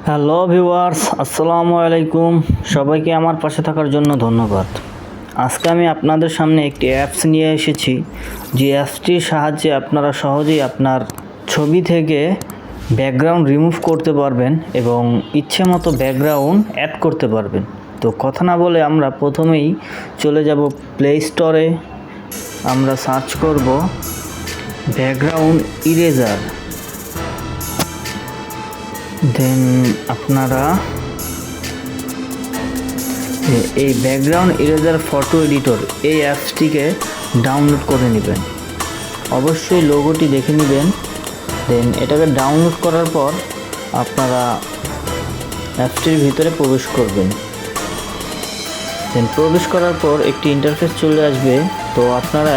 Hello viewers, আসসালামু আলাইকুম। সবাইকে আমার পাশে থাকার জন্য ধন্যবাদ। আজকে আমি আপনাদের সামনে একটি অ্যাপস নিয়ে এসেছি, যে অ্যাপসটির সাহায্যে আপনারা সহজেই আপনার ছবি থেকে ব্যাকগ্রাউন্ড রিমুভ করতে পারবেন এবং ইচ্ছে মতো ব্যাকগ্রাউন্ড অ্যাড করতে পারবেন। তো কথা না বলে আমরা প্রথমেই চলে যাব প্লে স্টোরে। আমরা সার্চ করব ব্যাকগ্রাউন্ড ইরেজার। দেন আপনারা এই ব্যাকগ্রাউন্ড ইরেজার ফটো এডিটর এই অ্যাপসটিকে ডাউনলোড করে নেবেন। অবশ্যই লোগোটি দেখে নেবেন। দেন এটাকে ডাউনলোড করার পর আপনারা অ্যাপসটির ভিতরে প্রবেশ করবেন। দেন প্রবেশ করার পর একটি ইন্টারফেস চলে আসবে। তো আপনারা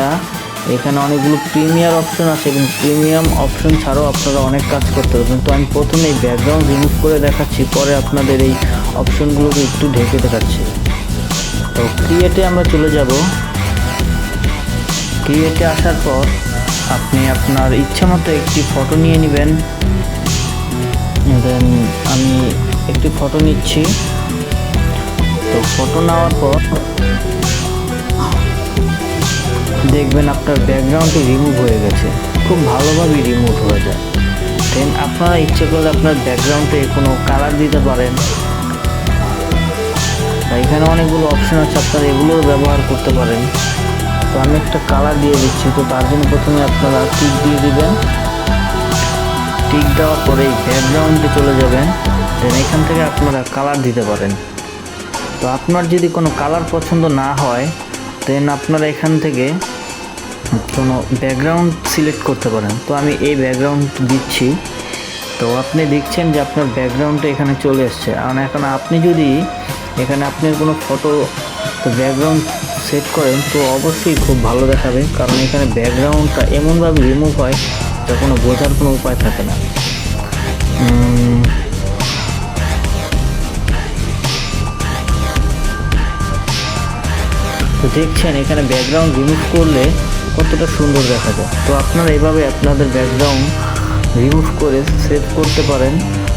এখানে অনেকগুলো প্রিমিয়ার অপশন আছে এবং প্রিমিয়াম অপশন ছাড়াও আপনারা অনেক কাজ করতে পারবেন। তো আমি প্রথমে এই ব্যাকগ্রাউন্ড রিমুভ করে দেখাচ্ছি, পরে আপনাদের এই অপশনগুলোকে একটু ঢেকে দেখাচ্ছি। তো ক্রিয়েটে আমরা চলে যাব। ক্রিয়েটে আসার পর আপনি আপনার ইচ্ছা মতো একটি ফটো নিয়ে নেবেন। দেন আমি একটি ফটো নিচ্ছি। তো ফটো নেওয়ার পর দেখবেন আপনার ব্যাকগ্রাউন্ডটি রিমুভ হয়ে গেছে, খুব ভালোভাবেই রিমুভ হয়ে যায়। দেন আপনারা ইচ্ছে করলে আপনার ব্যাকগ্রাউন্ডে কোনো কালার দিতে পারেন। এখানে অনেকগুলো অপশন আছে, আপনারা এগুলোর ব্যবহার করতে পারেন। তো আমি একটা কালার দিয়ে দিচ্ছি। তো তার জন্য প্রথমে আপনারা টিক দিয়ে দিবেন। টিক দেওয়ার পরে ব্যাকগ্রাউন্ডে চলে যাবেন। দেন এখান থেকে আপনারা কালার দিতে পারেন। তো আপনার যদি কোনো কালার পছন্দ না হয়, দেন আপনারা এখান থেকে কোনো ব্যাকগ্রাউন্ড সিলেক্ট করতে পারেন। তো আমি এই ব্যাকগ্রাউন্ড দিচ্ছি। তো আপনি দেখছেন যে আপনার ব্যাকগ্রাউন্ডটা এখানে চলে এসছে। আর এখন আপনি যদি এখানে আপনার কোনো ফটো তো ব্যাকগ্রাউন্ড সেট করেন, তো অবশ্যই খুব ভালো দেখাবে, কারণ এখানে ব্যাকগ্রাউন্ডটা এমনভাবে রিমুভ হয় যা কোনো বোঝার কোনো উপায় থাকে না। তো দেখছেন এখানে ব্যাকগ্রাউন্ড রিমুভ করলে কতটা সুন্দর দেখা যায়। তো আপনারা এভাবে আপনাদের ব্যাকগ্রাউন্ড রিমুভ করে সেভ করতে পারেন।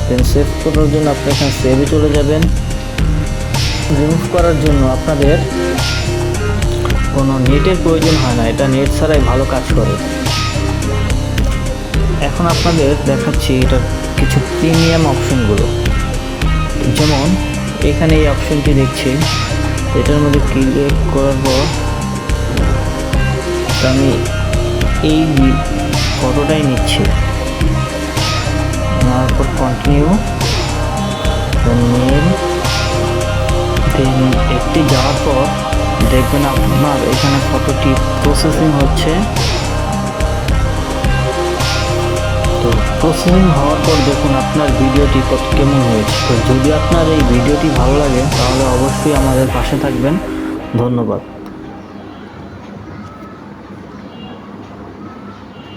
দেন সেভ করার জন্য আপনি এখানে সেভে চলে যাবেন। রিমুভ করার জন্য আপনাদের কোনো নেটের প্রয়োজন হয় না, এটা নেট ছাড়াই ভালো কাজ করে। এখন আপনাদের দেখাচ্ছি এটার কিছু প্রিমিয়াম অপশনগুলো। যেমন এখানে এই অপশনটি দেখছি, এটার মধ্যে ক্লিক করার পর আমি এই ফটোটাই নিচ্ছি। নেওয়ার পর কন্টিনিউ, মেল। দেন একটি যাওয়ার পর দেখবেন আপনার এখানে ফটোটি প্রসেসিং হচ্ছে। তো প্রসেসিং হওয়ার পর দেখুন আপনার ভিডিওটি কেমন হয়েছে। তো যদি আপনার এই ভিডিওটি ভালো লাগে তাহলে অবশ্যই আমাদের পাশে থাকবেন। ধন্যবাদ।